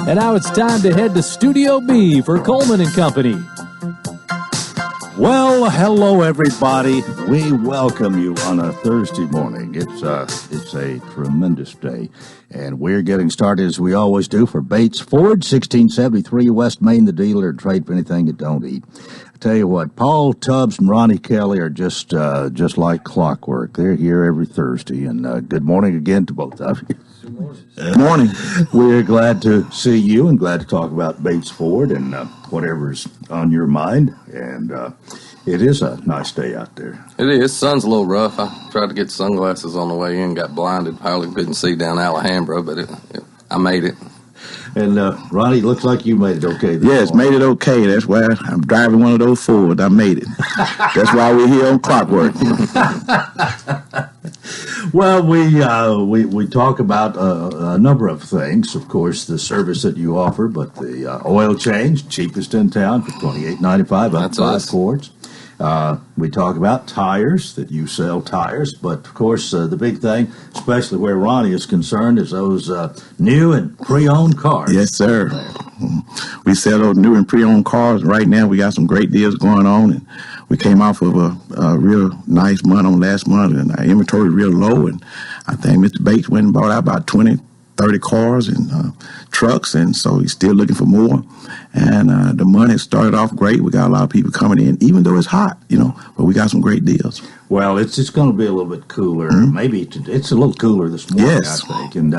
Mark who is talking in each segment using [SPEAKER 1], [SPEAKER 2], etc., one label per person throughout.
[SPEAKER 1] And now it's time to head to Studio B for Coleman and Company.
[SPEAKER 2] Well, hello everybody. We welcome you on a Thursday morning. It's a tremendous day, and we're getting started as we always do for Bates Ford, 1673 West Main, the dealer. Trade for anything you don't eat. I tell you what, Paul Tubbs and Ronnie Kelly are just like clockwork. They're here every Thursday, and good morning again to both of you.
[SPEAKER 3] Good morning.
[SPEAKER 2] We're glad to see you and glad to talk about Bates Ford and whatever's on your mind. And it is a nice day out there.
[SPEAKER 4] It is. Sun's a little rough. I tried to get sunglasses on the way in, got blinded. Hardly couldn't see down Alhambra, but I made it.
[SPEAKER 2] And Ronnie, looks like you made it okay.
[SPEAKER 3] Yes, made it okay. That's why I'm driving one of those Fords. I made it. That's why we're here on Clockwork.
[SPEAKER 2] Well, we talk about a number of things. Of course, the service that you offer, but the oil change, cheapest in town for $28.95 up 5 quarts. We talk about tires, that you sell tires, but of course the big thing, especially where Ronnie is concerned, is those new and pre-owned cars.
[SPEAKER 3] Yes, sir. We sell those new and pre-owned cars. Right now we got some great deals going on, and we came off of a real nice month on last month, and our inventory is real low, and I think Mr. Bates went and bought out about 30 cars and trucks, and so he's still looking for more. And the money started off great. We got a lot of people coming in, even though it's hot, but we got some great deals.
[SPEAKER 2] Well, it's going to be a little bit cooler. Mm-hmm. Maybe it's a little cooler this morning, yes. I think. And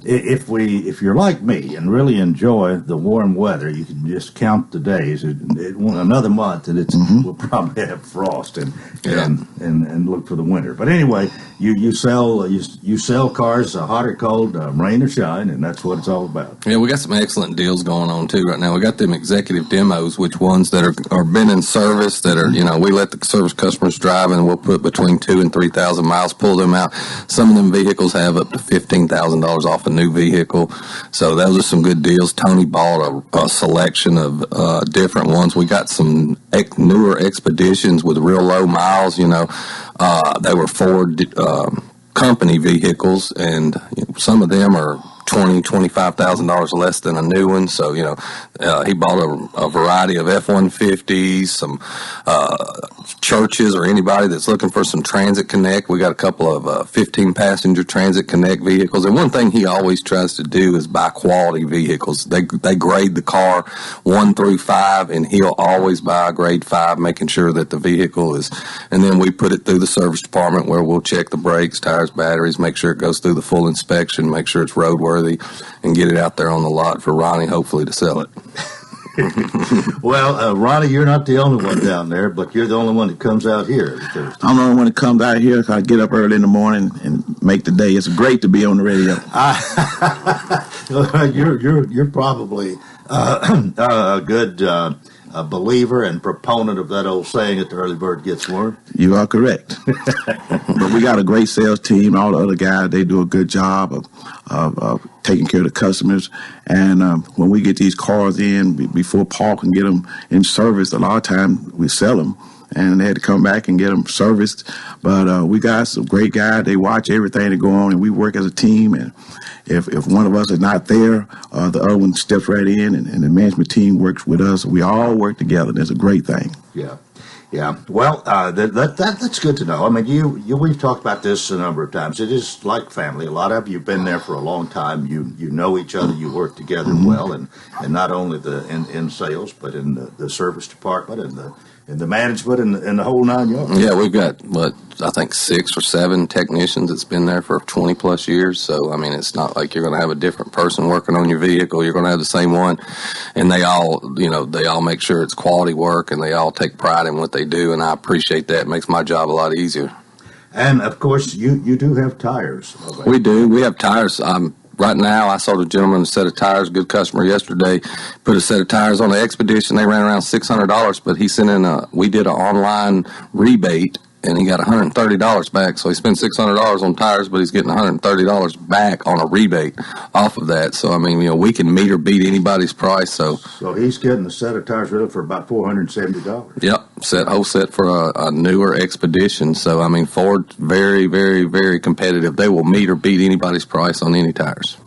[SPEAKER 2] if you're like me and really enjoy the warm weather, you can just count the days. Another month, and we'll probably have frost and look for the winter. But anyway, you sell cars, hot or cold, rain or shine, and that's what it's all about.
[SPEAKER 4] Yeah, we got some excellent deals going on too right now. We got them executive demos, which ones that are been in service that are we let the service customers drive, and we'll put between 2,000 and 3,000 miles, pull them out. Some of them vehicles have up to $15,000 off a new vehicle, so those are some good deals. Tony bought a selection of different ones. We got some newer Expeditions with real low miles. They were Ford company vehicles, and some of them are $25,000 less than a new one. So he bought a variety of F-150s, some churches, or anybody that's looking for some Transit Connect. We got a couple of 15-passenger Transit Connect vehicles. And one thing he always tries to do is buy quality vehicles. They grade the car 1 through 5, and he'll always buy a grade 5, making sure that the vehicle is. And then we put it through the service department where we'll check the brakes, tires, batteries, make sure it goes through the full inspection, make sure it's roadworthy, and get it out there on the lot for Ronnie, hopefully, to sell it.
[SPEAKER 2] Well, Ronnie, you're not the only one down there, but you're the only one that comes out here every Thursday.
[SPEAKER 3] I'm the only one that comes out here because I get up early in the morning and make the day. It's great to be on the radio.
[SPEAKER 2] You're probably a good believer and proponent of that old saying that the early bird gets worm.
[SPEAKER 3] You are correct. But we got a great sales team. All the other guys, they do a good job of taking care of the customers. And when we get these cars in, before Paul can get them in service, a lot of times we sell them. And they had to come back and get them serviced. But we got some great guys. They watch everything that go on, and we work as a team. And if one of us is not there, the other one steps right in, and the management team works with us. We all work together. That's a great thing.
[SPEAKER 2] Yeah. Yeah. Well, that's good to know. I mean, we've talked about this a number of times. It is like family. A lot of you have been there for a long time. You know each other. You work together well, and not only in sales, but in the service department and the management and the whole 9 yards.
[SPEAKER 4] Yeah, we've got, I think 6 or 7 technicians that's been there for 20 plus years. So, I mean, it's not like you're going to have a different person working on your vehicle. You're going to have the same one. And they all make sure it's quality work, and they all take pride in what they do. And I appreciate that. It makes my job a lot easier.
[SPEAKER 2] And, of course, you do have tires.
[SPEAKER 4] We do. We have tires. Right now, I sold a gentleman a set of tires, good customer yesterday, put a set of tires on the Expedition. They ran around $600, but he sent in we did an online rebate, and he got $130 back. So he spent $600 on tires, but he's getting $130 back on a rebate off of that. So, I mean, we can meet or beat anybody's price. So
[SPEAKER 2] he's getting a set of tires really for about $470.
[SPEAKER 4] Yep, whole set for a newer Expedition. So, I mean, Ford's very, very, very competitive. They will meet or beat anybody's price on any tires.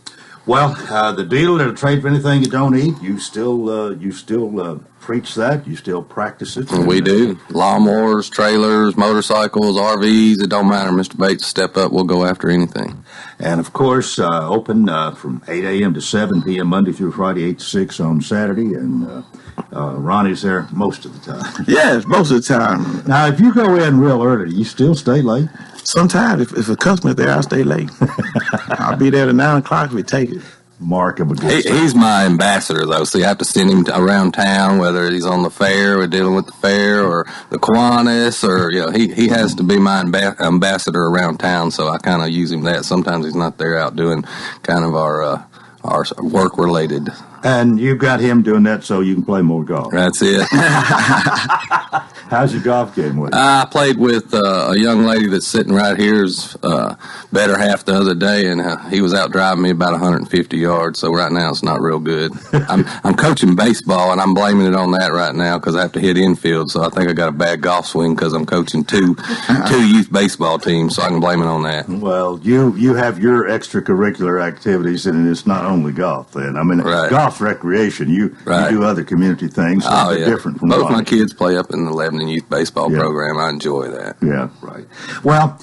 [SPEAKER 2] Well, the deal that'll trade for anything you don't eat, you still preach that. You still practice it.
[SPEAKER 4] We do. Lawnmowers, trailers, motorcycles, RVs. It don't matter. Mr. Bates, step up. We'll go after anything.
[SPEAKER 2] And, of course, open from 8 a.m. to 7 p.m. Monday through Friday, 8 to 6 on Saturday. And Ronnie's there most of the time.
[SPEAKER 3] Yes, most of the time.
[SPEAKER 2] Now, if you go in real early, you still stay late?
[SPEAKER 3] Sometimes, if a customer's there, I'll stay late. I'll be there at 9 o'clock if we take it.
[SPEAKER 2] Mark of a good
[SPEAKER 4] He's my ambassador, though, so you have to send him around town, whether he's on the fair or dealing with the fair or the Kiwanis, or he has to be my ambassador around town. So I kind of use him that. Sometimes he's not there out doing kind of our work related.
[SPEAKER 2] And you've got him doing that so you can play more golf.
[SPEAKER 4] That's it.
[SPEAKER 2] How's your golf game with you?
[SPEAKER 4] I played with a young lady that's sitting right here's better half the other day, and he was out driving me about 150 yards. So right now it's not real good. I'm coaching baseball, and I'm blaming it on that right now because I have to hit infield. So I think I got a bad golf swing because I'm coaching two youth baseball teams. So I can blame it on that.
[SPEAKER 2] Well, you have your extracurricular activities, and it's not only golf. Then
[SPEAKER 4] right.
[SPEAKER 2] Golf's recreation. You do other community things. So different from
[SPEAKER 4] both my kids play up in the Lebanon Youth Baseball program. I enjoy that.
[SPEAKER 2] Yeah, right. Well,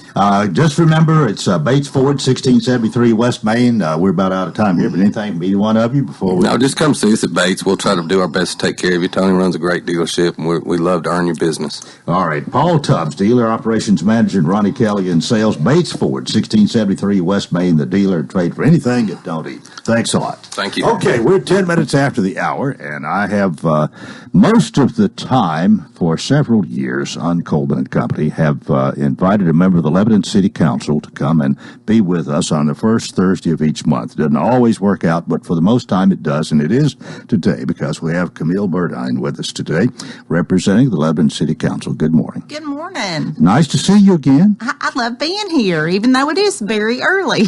[SPEAKER 2] just remember, it's Bates Ford, 1673 West Main. We're about out of time here, but anything from either one of you before we...
[SPEAKER 4] No, just come see us at Bates. We'll try to do our best to take care of you. Tony runs a great dealership, and we love to earn your business.
[SPEAKER 2] All right. Paul Tubbs, Dealer Operations Manager, and Ronnie Kelly in Sales. Bates Ford, 1673 West Main, the dealer. Trade for anything you don't eat. Thanks a lot.
[SPEAKER 4] Thank you.
[SPEAKER 2] Okay, we're 10 minutes after the hour, and I have most of the time for several years on Coleman and Company have invited a member of the Lebanon City Council to come and be with us on the first Thursday of each month. It doesn't always work out, but for the most time it does, and it is today because we have Camille Burdine with us today, representing the Lebanon City Council. Good morning.
[SPEAKER 5] Good morning.
[SPEAKER 2] Nice to see you again.
[SPEAKER 5] I love being here, even though it is very early.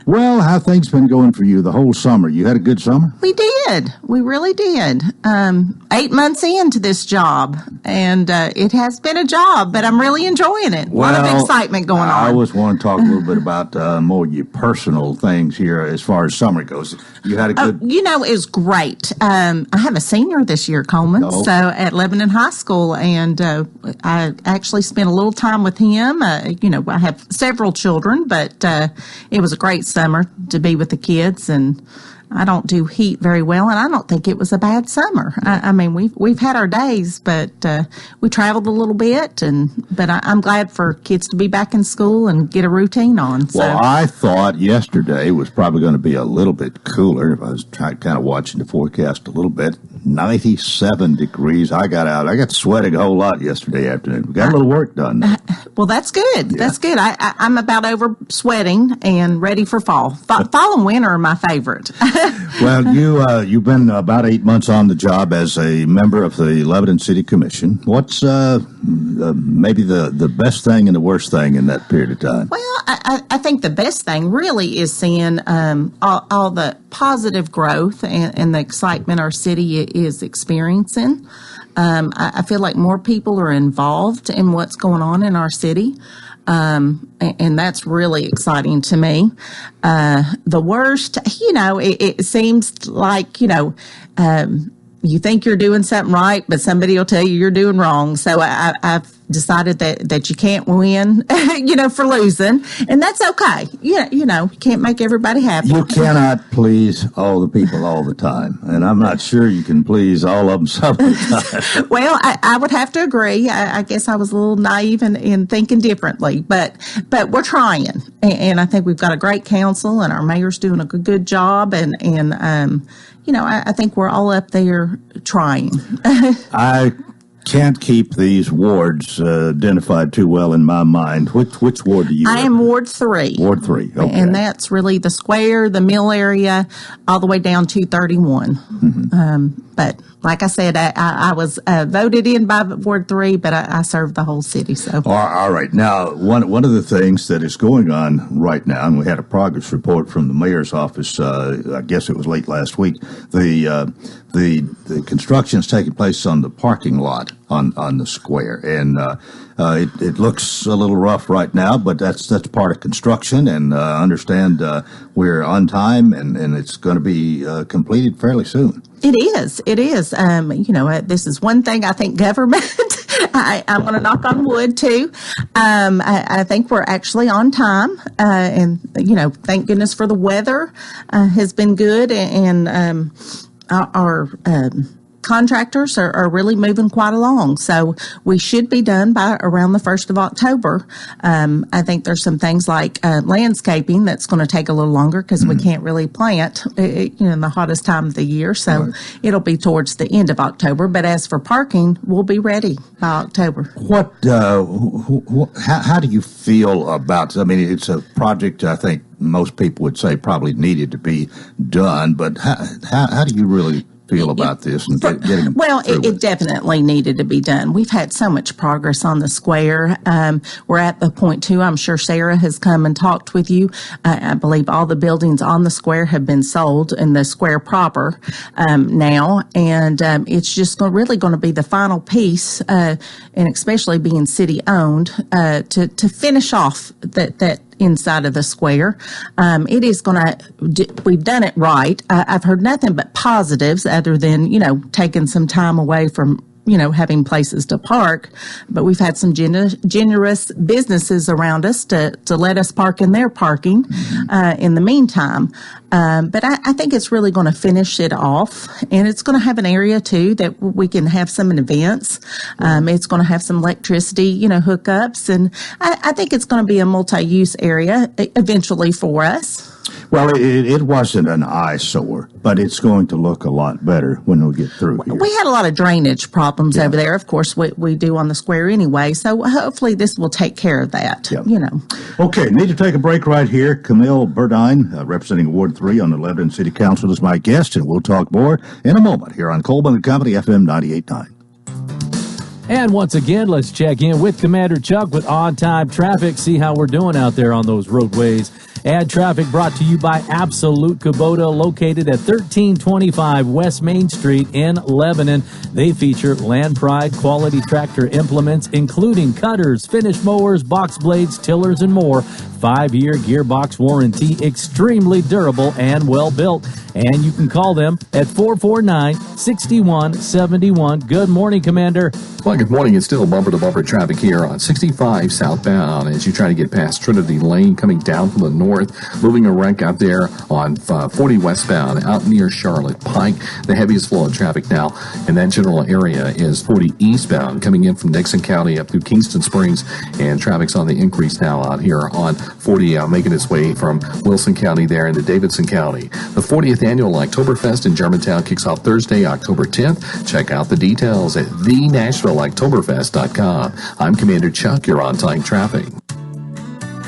[SPEAKER 2] Well, how things been going for you the whole summer? You had a good summer?
[SPEAKER 5] We did. We really did. 8 months into this job, and it has been a job, but I'm really enjoying it. A lot of excitement going on.
[SPEAKER 2] I always want to talk a little bit about more your personal things here as far as summer goes. You had a good...
[SPEAKER 5] it was great. I have a senior this year, Coleman, so at Lebanon High School, and I actually spent a little time with him. I have several children, but it was a great summer to be with the kids, and I don't do heat very well, and I don't think it was a bad summer. I mean, we've had our days, but we traveled a little bit, but I'm glad for kids to be back in school and get a routine on. So.
[SPEAKER 2] Well, I thought yesterday was probably going to be a little bit cooler. If I was kind of watching the forecast a little bit, 97 degrees. I got sweating a whole lot yesterday afternoon. We got a little work done.
[SPEAKER 5] Well, that's good. Yeah. That's good. I'm about over sweating and ready for fall. Fall and winter are my favorite.
[SPEAKER 2] Well, you've been about 8 months on the job as a member of the Lebanon City Commission. What's maybe the best thing and the worst thing in that period of time?
[SPEAKER 5] Well, I think the best thing really is seeing all the positive growth and the excitement our city is experiencing. I feel like more people are involved in what's going on in our city. And that's really exciting to me. The worst, it seems like, you think you're doing something right, but somebody will tell you you're doing wrong. So I've decided that you can't win, for losing, and that's okay. You can't make everybody happy.
[SPEAKER 2] You cannot please all the people all the time, and I'm not sure you can please all of them some of the time.
[SPEAKER 5] Well, I would have to agree. I guess I was a little naive in thinking differently, but we're trying, and I think we've got a great council, and our mayor's doing a good job, and I think we're all up there trying.
[SPEAKER 2] I can't keep these wards identified too well in my mind. Which ward do you
[SPEAKER 5] I am Ward 3.
[SPEAKER 2] Ward 3, okay.
[SPEAKER 5] And that's really the square, the mill area, all the way down to 31. Mm-hmm. But like I said, I was voted in by Ward 3, but I served the whole city. So
[SPEAKER 2] all right. Now, one of the things that is going on right now, and we had a progress report from the mayor's office, I guess it was late last week, the construction is taking place on the parking lot on the square, and it looks a little rough right now, but that's part of construction. And understand we're on time, and it's going to be completed fairly soon.
[SPEAKER 5] It is. It is. This is one thing I think government. I'm going to knock on wood too. I think we're actually on time, and thank goodness for the weather has been good, and our contractors are really moving quite along. So we should be done by around the 1st of October. I think there's some things like landscaping that's going to take a little longer because we can't really plant in the hottest time of the year. So it'll be towards the end of October. But as for parking, we'll be ready by October.
[SPEAKER 2] How do you feel about, I mean, it's a project I think most people would say probably needed to be done, but how do you really feel about this and getting
[SPEAKER 5] well, it definitely needed to be done. We've had so much progress on the square. We're at the point too. I'm sure Sarah has come and talked with you. I believe all the buildings on the square have been sold in the square proper now, and it's just really going to be the final piece, and especially being city owned, to finish off that inside of the square. It is going to, we've done it right. I've heard nothing but positives other than, taking some time away from, having places to park. But we've had some generous businesses around us to let us park in their parking in the meantime. But I think it's really going to finish it off. And it's going to have an area, too, that we can have some events. It's going to have some electricity, hookups. And I think it's going to be a multi-use area eventually for us.
[SPEAKER 2] Well, it wasn't an eyesore, but it's going to look a lot better when we get through here.
[SPEAKER 5] We had a lot of drainage problems over there. Of course, we do on the square anyway. So hopefully this will take care of that,
[SPEAKER 2] Okay, need to take a break right here. Camille Burdine, representing Ward 3 on the Lebanon City Council, is my guest, and we'll talk more in a moment here on Coleman and Company, FM 98.9.
[SPEAKER 1] And once again, let's check in with Commander Chuck with on-time traffic, see how we're doing out there on those roadways. Ad traffic brought to you by Absolute Kubota, located at 1325 West Main Street in Lebanon. They feature Land Pride quality tractor implements, including cutters, finish mowers, box blades, tillers, and more. 5-year gearbox warranty, extremely durable and well built. And you can call them at 449-6171. Good morning, Commander.
[SPEAKER 6] Well, good morning. It's still bumper-to-bumper traffic here on 65 southbound as you try to get past Trinity Lane coming down from the north. Moving a wreck out there on 40 westbound out near Charlotte Pike. The heaviest flow of traffic now in that general area is 40 eastbound coming in from Dixon County up through Kingston Springs. And traffic's on the increase now out here on 40 making its way from Wilson County there into Davidson County. The 40th annual Oktoberfest in Germantown kicks off Thursday, October 10th. Check out the details at thenashvilleoktoberfest.com. I'm Commander Chuck. You're on time traffic.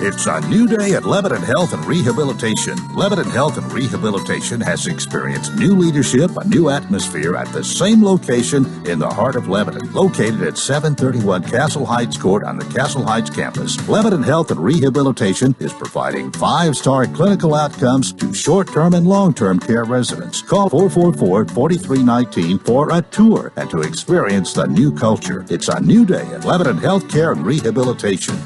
[SPEAKER 7] It's a new day at Lebanon Health and Rehabilitation. Lebanon Health and Rehabilitation has experienced new leadership, a new atmosphere at the same location in the heart of Lebanon, located at 731 Castle Heights Court on the Castle Heights campus. Lebanon Health and Rehabilitation is providing 5-star clinical outcomes to short-term and long-term care residents. Call 444-4319 for a tour and to experience the new culture. It's a new day at Lebanon Health Care and Rehabilitation.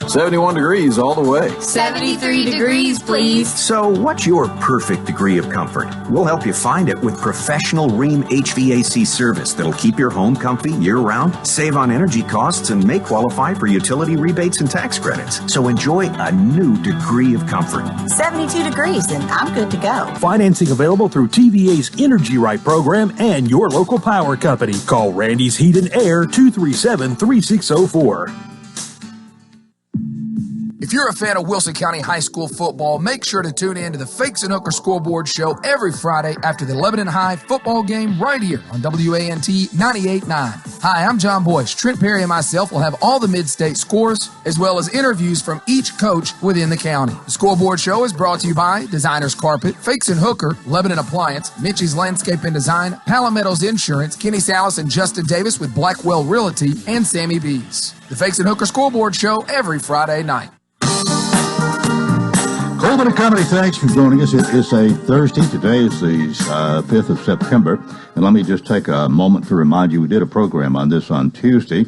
[SPEAKER 8] 71 degrees all the way.
[SPEAKER 9] 73 degrees, please.
[SPEAKER 10] So what's your perfect degree of comfort? We'll help you find it with professional Rheem HVAC service that'll keep your home comfy year-round, save on energy costs, and may qualify for utility rebates and tax credits. So enjoy a new degree of comfort.
[SPEAKER 9] 72 degrees, and I'm good to go.
[SPEAKER 11] Financing available through TVA's Energy Right program and your local power company. Call Randy's Heat and Air 237-3604.
[SPEAKER 12] If you're a fan of Wilson County High School football, make sure to tune in to the Fakes and Hooker Scoreboard Show every Friday after the Lebanon High football game right here on WANT 98.9. Hi, I'm John Boyce. Trent Perry and myself will have all the mid-state scores as well as interviews from each coach within the county. The Scoreboard Show is brought to you by Designers Carpet, Fakes and Hooker, Lebanon Appliance, Mitchie's Landscape and Design, Palometto's Insurance, Kenny Salas and Justin Davis with Blackwell Realty, and Sammy Bees. The Fakes and Hooker Scoreboard Show every Friday night.
[SPEAKER 2] Coleman and Company, thanks for joining us. It is a Thursday. Today is the 5th of September. And let me just take a moment to remind you, we did a program on this on Tuesday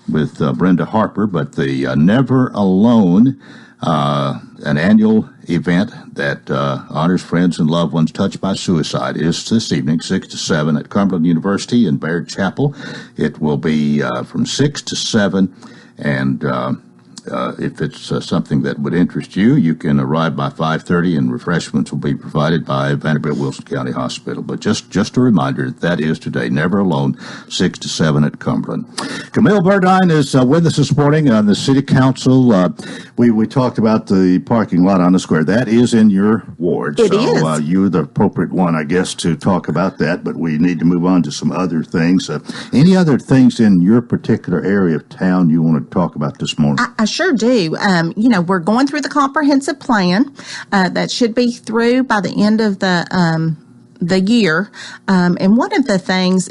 [SPEAKER 2] with Brenda Harper, but the Never Alone, an annual event that honors friends and loved ones touched by suicide, is this evening, 6 to 7 at Cumberland University in Baird Chapel. It will be from 6 to 7, and if it's something that would interest you, you can arrive by 5:30, and refreshments will be provided by Vanderbilt Wilson County Hospital. But just a reminder, that is today, Never Alone, 6 to 7 at Cumberland. Camille Burdine is with us this morning on the City Council. We talked about the parking lot on the square. That is in your ward.
[SPEAKER 5] It is.
[SPEAKER 2] You're the appropriate one, I guess, to talk about that, but we need to move on to some other things. Any other things in your particular area of town you want to talk about this morning?
[SPEAKER 5] I sure do. We're going through the comprehensive plan. That should be through by the end of the year. And one of the things,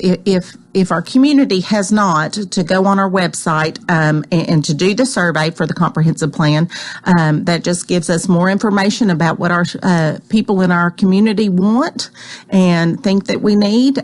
[SPEAKER 5] if our community has not, to go on our website and to do the survey for the comprehensive plan, that just gives us more information about what our people in our community want and think that we need.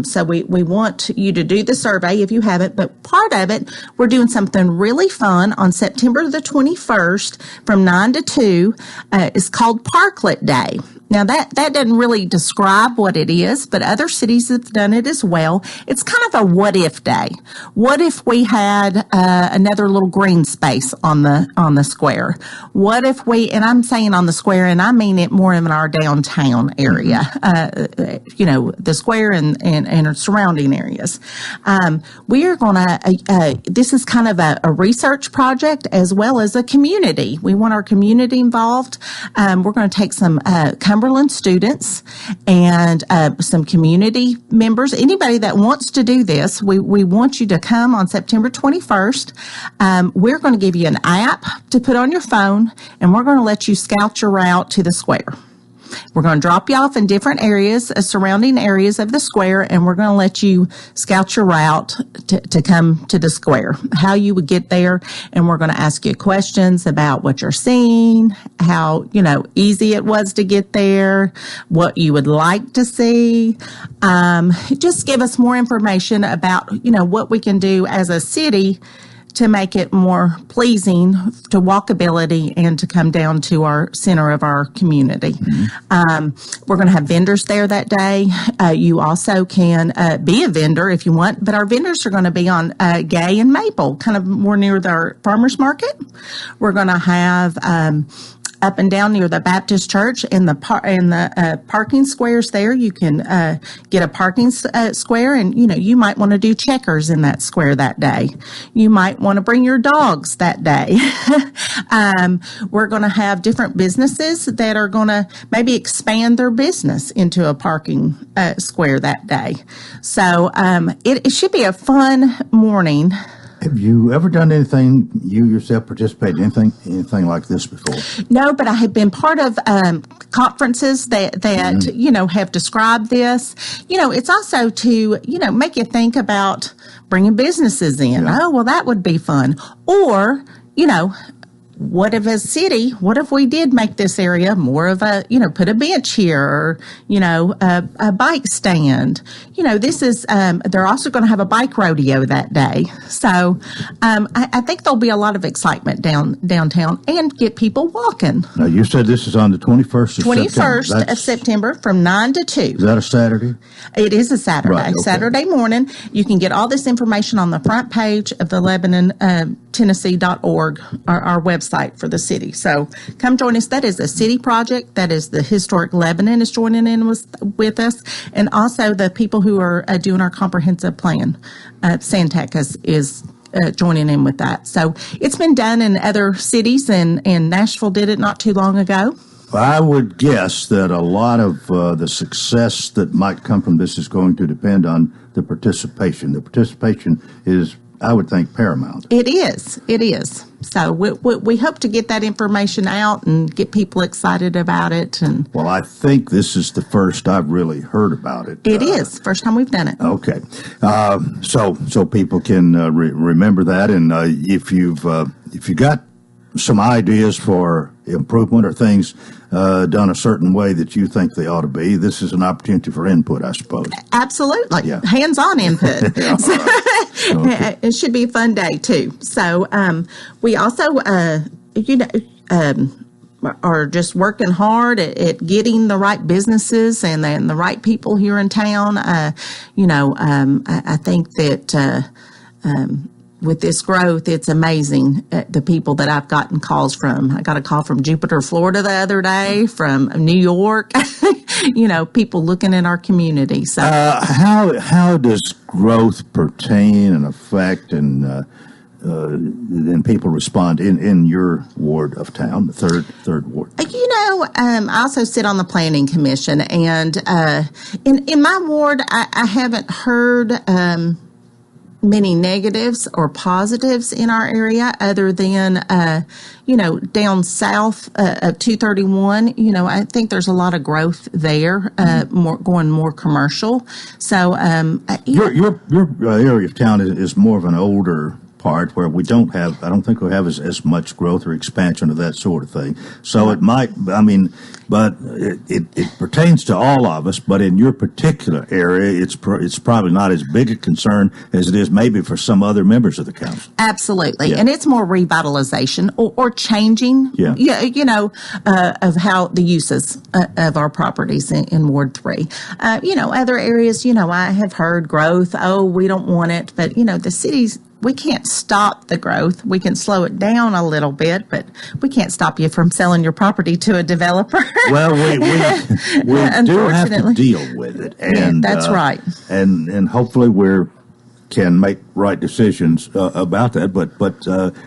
[SPEAKER 5] So we want you to do the survey if you haven't. But part of it, we're doing something really fun on September the 21st from 9 to 2. It's called Parklet Day. Now, that doesn't really describe what it is, but other cities have done it as well. It's kind of a what-if day. What if we had another little green space on the square? What if and I'm saying on the square, and I mean it more in our downtown area, the square and surrounding areas. We are going to, this is kind of a research project as well as a community. We want our community involved. We're going to take some Cumberland students and some community members. Anybody that wants to do this, we want you to come on September 21st. We're going to give you an app to put on your phone, and we're going to let you scout your route to the square. We're going to drop you off in different areas, surrounding areas of the square, and we're going to let you scout your route to come to the square, how you would get there, and we're going to ask you questions about what you're seeing, how, easy it was to get there, what you would like to see. Just give us more information about, what we can do as a city to make it more pleasing to walkability and to come down to our center of our community. Mm-hmm. We're going to have vendors there that day. You also can be a vendor if you want, but our vendors are going to be on Gay and Maple, kind of more near the farmers market. We're going to have up and down near the Baptist Church in the parking squares there. You can get a parking square, and you might want to do checkers in that square that day. You might want to bring your dogs that day. We're going to have different businesses that are going to maybe expand their business into a parking square that day. So it should be a fun morning.
[SPEAKER 2] Have you ever done anything, you yourself participated in anything like this before?
[SPEAKER 5] No, but I have been part of conferences that have described this. It's also to, make you think about bringing businesses in. Yeah. Oh, well, that would be fun. Or, what if we did make this area more of a, put a bench here or, a bike stand? This is, they're also going to have a bike rodeo that day. So I think there'll be a lot of excitement downtown and get people walking.
[SPEAKER 2] Now, you said this is on the 21st of
[SPEAKER 5] 21st of September from 9 to 2.
[SPEAKER 2] Is that a Saturday?
[SPEAKER 5] It is a Saturday. Right, okay. Saturday morning. You can get all this information on the front page of the Lebanon, Tennessee.org, our website for the city. So come join us. That is a city project. That is the Historic Lebanon is joining in with us. And also the people who are doing our comprehensive plan. Santec is joining in with that. So it's been done in other cities, and Nashville did it not too long ago.
[SPEAKER 2] I would guess that a lot of the success that might come from this is going to depend on the participation. The participation is, I would think, paramount.
[SPEAKER 5] It is. So we hope to get that information out and get people excited about it. And
[SPEAKER 2] well, I think this is the first I've really heard about it.
[SPEAKER 5] It is. First time we've done it.
[SPEAKER 2] Okay. So people can remember that. And if you got some ideas for improvement or things done a certain way that you think they ought to be, this is an opportunity for input, I suppose.
[SPEAKER 5] Absolutely.
[SPEAKER 2] Yeah.
[SPEAKER 5] Hands-on input.
[SPEAKER 2] Yeah,
[SPEAKER 5] So,
[SPEAKER 2] okay.
[SPEAKER 5] It should be a fun day, too. So we also, are just working hard at getting the right businesses and the right people here in town. I think that with this growth, it's amazing the people that I've gotten calls from. I got a call from Jupiter, Florida the other day, from New York, people looking in our community. So
[SPEAKER 2] how does growth pertain and affect and people respond in your ward of town, the third ward?
[SPEAKER 5] I also sit on the planning commission, and in my ward, I haven't heard many negatives or positives in our area, other than down south of 231. I think there's a lot of growth there, more commercial. So
[SPEAKER 2] your area of town is more of an older part where I don't think we have as much growth or expansion of that sort of thing. So it might, but it pertains to all of us, but in your particular area, it's probably not as big a concern as it is maybe for some other members of the council.
[SPEAKER 5] Absolutely.
[SPEAKER 2] Yeah.
[SPEAKER 5] And it's more revitalization or changing, of how the uses of our properties in Ward 3. Other areas, I have heard growth. Oh, we don't want it. But, the cities, we can't stop the growth. We can slow it down a little bit, but we can't stop you from selling your property to a developer.
[SPEAKER 2] Well, we do have to deal with it, and
[SPEAKER 5] that's right.
[SPEAKER 2] And hopefully can make right decisions about that. But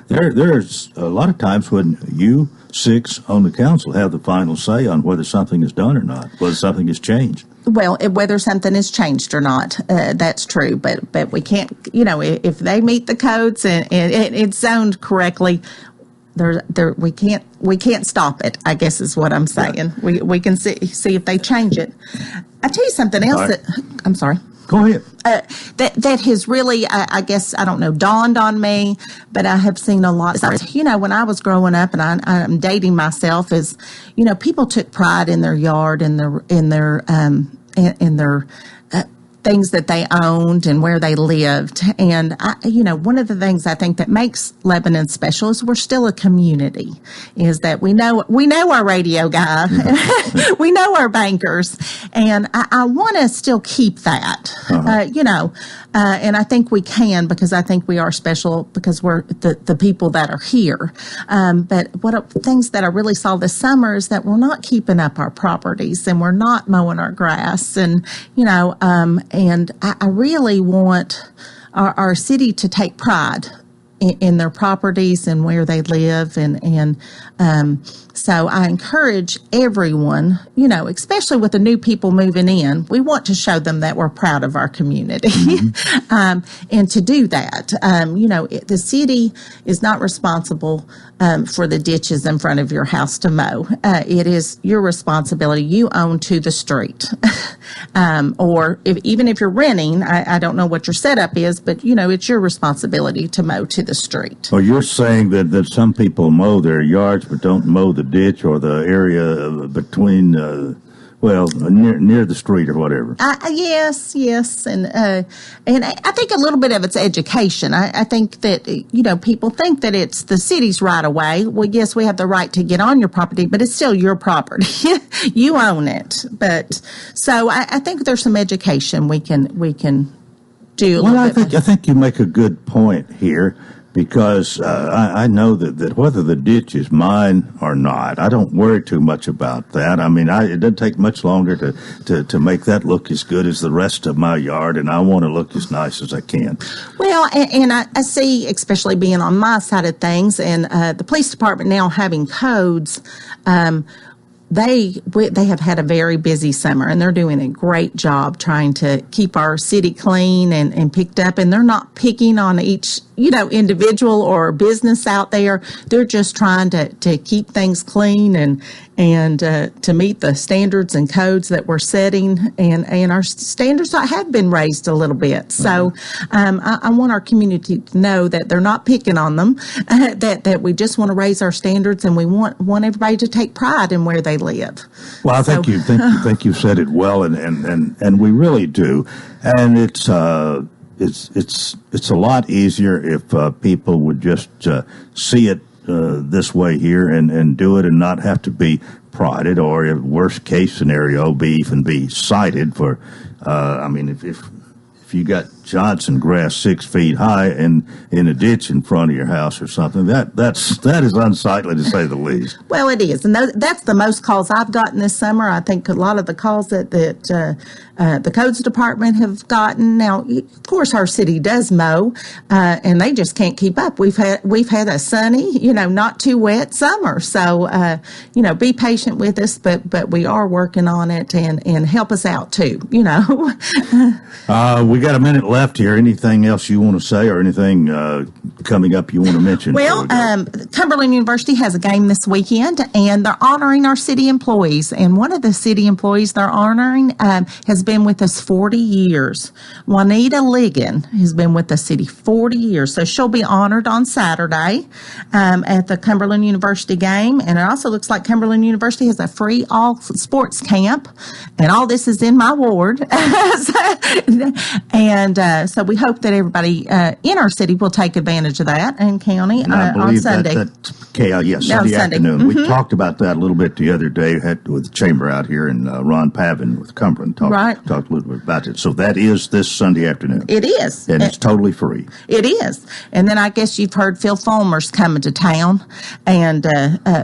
[SPEAKER 2] there's a lot of times when you 6 on the council have the final say on whether something is done or not, whether something is changed.
[SPEAKER 5] Well, whether something is changed or not, that's true. But we can't, if they meet the codes and it's zoned correctly, we can't stop it, I guess is what I'm saying. Yeah. We can see if they change it. I tell you something else I'm sorry.
[SPEAKER 2] Go ahead.
[SPEAKER 5] That has really, I guess, I don't know, dawned on me, but I have seen a lot. When I was growing up, and I'm dating myself, is, people took pride in their yard and in their things that they owned and where they lived. And, one of the things I think that makes Lebanon special is we're still a community, is that we know our radio guy, we know our bankers, and I want to still keep that, and I think we can, because I think we are special because we're the people that are here. But things that I really saw this summer is that we're not keeping up our properties and we're not mowing our grass, and, and I really want our city to take pride in their properties and where they live, and so I encourage everyone, especially with the new people moving in, we want to show them that we're proud of our community. Mm-hmm. And to do that, the city is not responsible for the ditches in front of your house to mow. It is your responsibility. You own to the street. Or even if you're renting, I don't know what your setup is, but, it's your responsibility to mow to the street.
[SPEAKER 2] Well, you're saying that some people mow their yards but don't mow the ditch or the area between, near the street or whatever.
[SPEAKER 5] Yes, and I think a little bit of it's education. I think that people think that it's the city's right of way. Well, yes, we have the right to get on your property, but it's still your property. You own it. But so I think there's some education we can do.
[SPEAKER 2] I think you make a good point here. Because I know that whether the ditch is mine or not, I don't worry too much about that. It doesn't take much longer to make that look as good as the rest of my yard, and I want to look as nice as I can.
[SPEAKER 5] Well, and I see, especially being on my side of things, and the police department now having codes, they have had a very busy summer, and they're doing a great job trying to keep our city clean and picked up, and they're not picking on each individual or business out there. They're just trying to keep things clean and to meet the standards and codes that we're setting, and our standards have been raised a little bit. So I want our community to know that they're not picking on them, that we just want to raise our standards, and we want everybody to take pride in where they live.
[SPEAKER 2] Well, I think you said it well, and we really do, and it's a lot easier if people would just see it this way here and do it and not have to be prodded, or if worst case scenario be cited for if you got Johnson grass 6 feet high and in a ditch in front of your house or something, that is unsightly to say the least.
[SPEAKER 5] Well, it is, and that's the most calls I've gotten this summer. I think a lot of the calls that the codes department have gotten. Now, of course, our city does mow, and they just can't keep up. We've had a sunny, not too wet summer, so be patient with us, but we are working on it, and help us out too.
[SPEAKER 2] We got a minute left here. Anything else you want to say, or anything coming up you want to mention?
[SPEAKER 5] Well, Cumberland University has a game this weekend, and they're honoring our city employees. And one of the city employees they're honoring has been with us 40 years. Juanita Ligon has been with the city 40 years. So she'll be honored on Saturday at the Cumberland University game. And it also looks like Cumberland University has a free all sports camp. And all this is in my ward. And so we hope that everybody in our city will take advantage of that, and county on Sunday.
[SPEAKER 2] Sunday afternoon. Mm-hmm. We talked about that a little bit the other day with the chamber out here, and Ron Pavin with Cumberland talked a little bit about it. So that is this Sunday afternoon.
[SPEAKER 5] It is.
[SPEAKER 2] And it's totally free.
[SPEAKER 5] It is. And then I guess you've heard Phil Fulmer's coming to town, and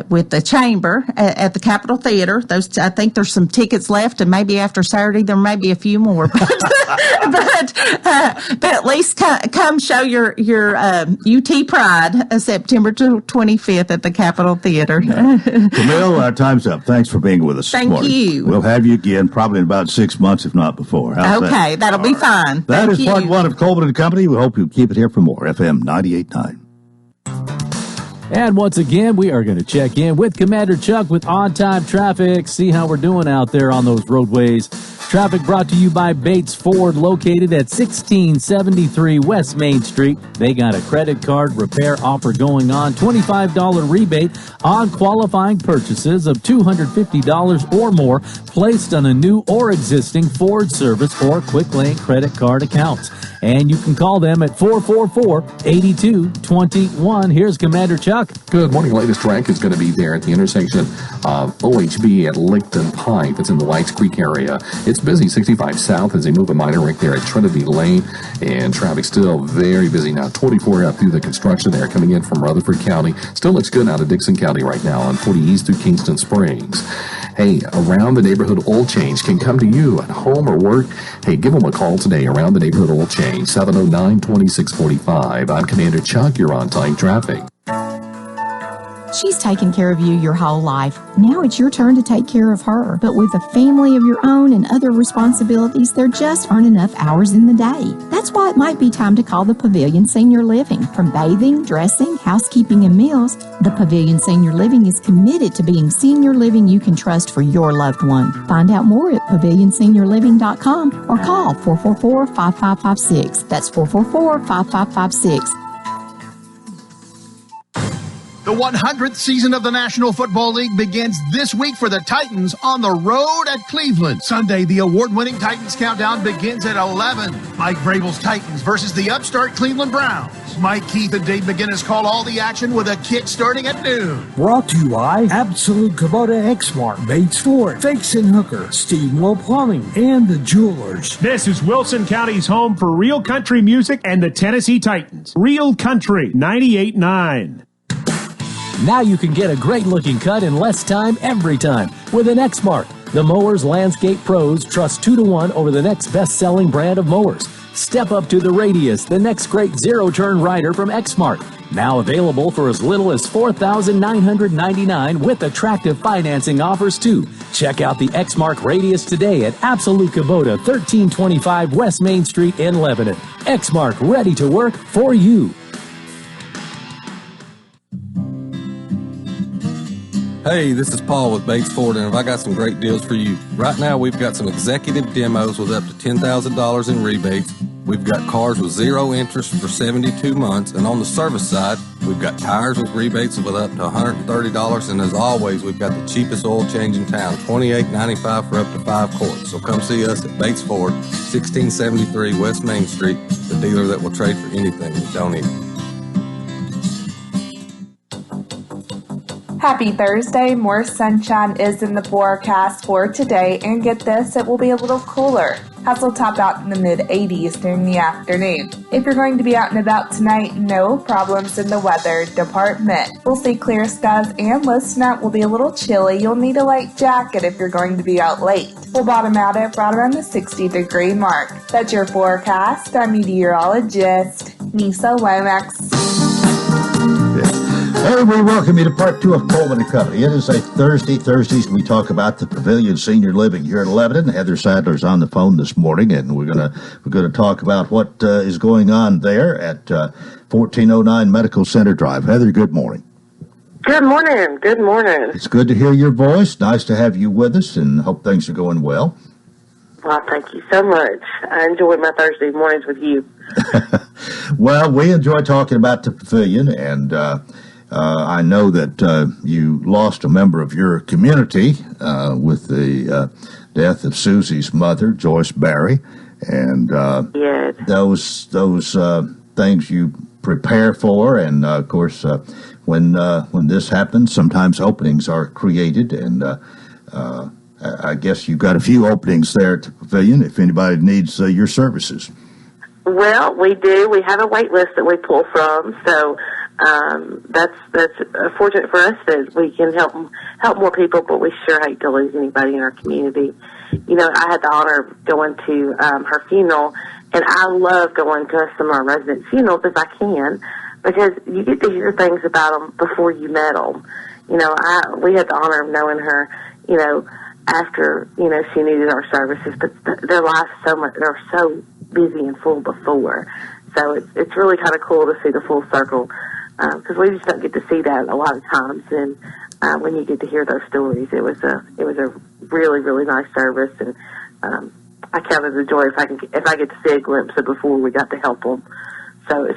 [SPEAKER 5] with the chamber at the Capitol Theater. I think there's some tickets left, and maybe after Saturday there may be a few more. But at least come show your UT pride September 25th at the Capitol Theater.
[SPEAKER 2] Camille, our time's up. Thanks for being with us.
[SPEAKER 5] Thank you.
[SPEAKER 2] We'll have you again probably in about 6 months, if not before.
[SPEAKER 5] Okay, that'll be fine.
[SPEAKER 2] That is part one of Coleman and Company. We hope you'll keep it here for more. FM 98.9.
[SPEAKER 1] And once again, we are going to check in with Commander Chuck with on-time traffic, see how we're doing out there on those roadways. Traffic brought to you by Bates Ford, located at 1673 West Main Street. They got a credit card repair offer going on, $25 rebate on qualifying purchases of $250 or more placed on a new or existing Ford service or Quick Lane credit card accounts. And you can call them at 444-8221. Here's Commander Chuck.
[SPEAKER 6] Good morning. Latest wreck is going to be there at the intersection of OHB at Licton Pike. That's in the Whites Creek area. It's busy 65 south as they move a minor wreck there at Trinity Lane, and traffic still very busy now. 24 up through the construction there coming in from Rutherford County. Still looks good out of Dixon County right now on 40 east through Kingston Springs. Hey, Around the Neighborhood Oil Change can come to you at home or work. Hey, give them a call today. Around the Neighborhood Oil Change, 709-2645. I'm Commander Chuck. You're on time traffic.
[SPEAKER 13] She's taken care of you your whole life. Now it's your turn to take care of her. But with a family of your own and other responsibilities, there just aren't enough hours in the day. That's why it might be time to call the Pavilion Senior Living. From bathing, dressing, housekeeping, and meals, the Pavilion Senior Living is committed to being senior living you can trust for your loved one. Find out more at pavilionseniorliving.com or call 444-5556. That's 444-5556.
[SPEAKER 14] The 100th season of the National Football League begins this week for the Titans on the road at Cleveland. Sunday, the award-winning Titans countdown begins at 11. Mike Vrabel's Titans versus the upstart Cleveland Browns. Mike Keith and Dave McGinnis call all the action with a kick starting at noon.
[SPEAKER 11] Brought to you by Absolute Kubota Exmark, Bates Ford, Fakes and Hooker, Steamwell Plumbing, and the Jewelers.
[SPEAKER 15] This is Wilson County's home for real country music and the Tennessee Titans. Real Country 98.9.
[SPEAKER 1] Now you can get a great-looking cut in less time every time with an Exmark. The Mowers Landscape Pros trust 2-1 over the next best-selling brand of mowers. Step up to the Radius, the next great zero-turn rider from Exmark. Now available for as little as $4,999 with attractive financing offers, too. Check out the Exmark Radius today at Absolute Kubota, 1325 West Main Street in Lebanon. Exmark, ready to work for you.
[SPEAKER 4] Hey, this is Paul with Bates Ford, and I got some great deals for you. Right now, we've got some executive demos with up to $10,000 in rebates. We've got cars with 0 interest for 72 months, and on the service side, we've got tires with rebates with up to $130, and as always, we've got the cheapest oil change in town, $28.95 for up to 5 quarts. So come see us at Bates Ford, 1673 West Main Street, the dealer that will trade for anything you don't eat.
[SPEAKER 16] Happy Thursday. More sunshine is in the forecast for today, and get this, it will be a little cooler. Highs will top out in the mid-80s during the afternoon. If you're going to be out and about tonight, no problems in the weather department. We'll see clear skies, and list tonight will be a little chilly. You'll need a light jacket if you're going to be out late. We'll bottom out at right around the 60-degree mark. That's your forecast. I'm meteorologist Nisa Lomax.
[SPEAKER 2] Hey, we welcome you to part 2 of Coleman & Company. It is a Thursday. Thursdays we talk about the Pavilion Senior Living here at Lebanon. Heather Sadler's on the phone this morning, and we're gonna talk about what is going on there at 1409 Medical Center Drive. Heather, good morning.
[SPEAKER 17] Good morning. Good morning.
[SPEAKER 2] It's good to hear your voice. Nice to have you with us, and hope things are going well.
[SPEAKER 17] Well, thank you so much. I enjoy my Thursday mornings with you.
[SPEAKER 2] Well, we enjoy talking about the Pavilion, and I know that you lost a member of your community with the death of Susie's mother, Joyce Barry, and
[SPEAKER 17] yes.
[SPEAKER 2] those things you prepare for, and of course, when this happens, sometimes openings are created, and I guess you've got a few openings there at the Pavilion if anybody needs your services.
[SPEAKER 17] Well, we do. We have a wait list that we pull from, so that's fortunate for us that we can help more people, but we sure hate to lose anybody in our community. You know, I had the honor of going to her funeral, and I love going to some of our resident funerals if I can, because you get to hear things about them before you met them. You know, we had the honor of knowing her, you know, after, you know, she needed our services, but their lives they're so busy and full before. So it's really kind of cool to see the full circle, because we just don't get to see that a lot of times. And when you get to hear those stories, it was a really, really nice service, and I count it a joy if I get to see a glimpse of before we got to help them. So it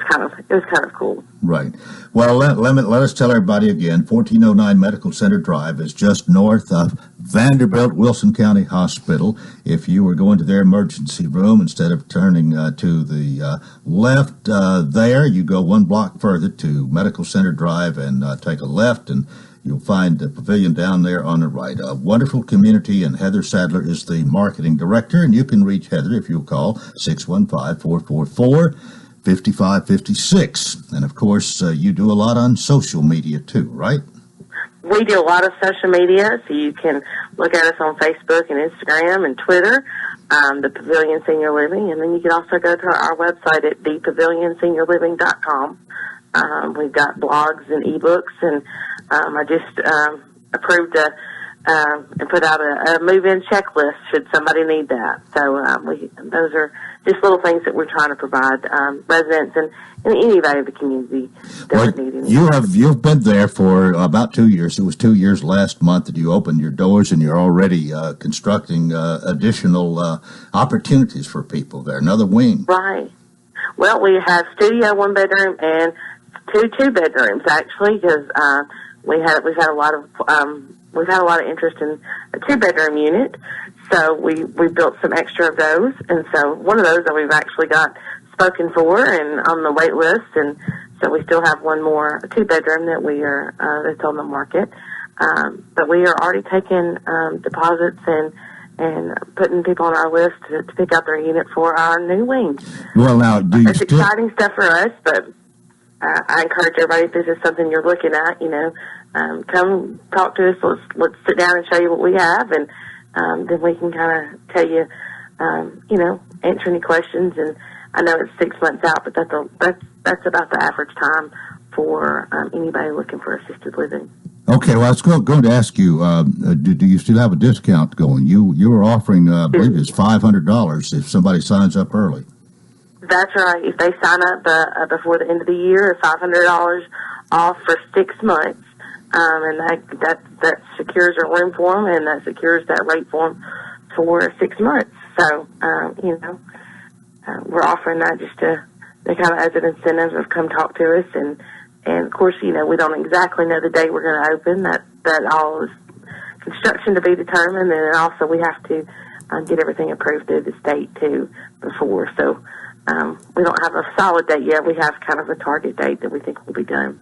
[SPEAKER 17] was kind of cool.
[SPEAKER 2] Right. Well, let us tell everybody again, 1409 Medical Center Drive is just north of Vanderbilt Wilson County Hospital. If you were going to their emergency room, instead of turning to the left there, you go 1 block further to Medical Center Drive and take a left, and you'll find the Pavilion down there on the right. A wonderful community, and Heather Sadler is the marketing director, and you can reach Heather if you'll call 615-444-5556. And, of course, you do a lot on social media, too, right?
[SPEAKER 17] We do a lot of social media, so you can look at us on Facebook and Instagram and Twitter, the Pavilion Senior Living, and then you can also go to our website at thepavilionSeniorLiving.com. We've got blogs and ebooks, and I just approved and put out a move-in checklist should somebody need that. So those are just little things that we're trying to provide residents and anybody in the community that would need anything.
[SPEAKER 2] You've been there for about 2 years. It was 2 years last month that you opened your doors, and you're already constructing additional opportunities for people there. Another wing.
[SPEAKER 17] Right. Well, we have studio 1-bedroom and two bedrooms actually, because we've had a lot of interest in a 2-bedroom unit. So we built some extra of those, and so one of those that we've actually got spoken for and on the wait list, and so we still have one more 2-bedroom that we are that's on the market. But we are already taking deposits and putting people on our list to pick out their unit for our new wing.
[SPEAKER 2] Well, now
[SPEAKER 17] it's exciting stuff for us, but I encourage everybody, if this is something you're looking at, you know, come talk to us. Let's sit down and show you what we have, and then we can kind of tell you, you know, answer any questions. And I know it's 6 months out, but that's about the average time for anybody looking for assisted living.
[SPEAKER 2] Okay, well, I was going to ask you, do you still have a discount going? You were offering, I believe it's $500 if somebody signs up early.
[SPEAKER 17] That's right. If they sign up before the end of the year, it's $500 off for 6 months. and that secures a room for them, and that secures that rate for them for 6 months. So, we're offering that just to kind of as an incentive of come talk to us, and of course, we don't exactly know the day we're going to open. That all is construction to be determined, and then also we have to get everything approved through the state too before. So we don't have a solid date yet. We have kind of a target date that we think will be done.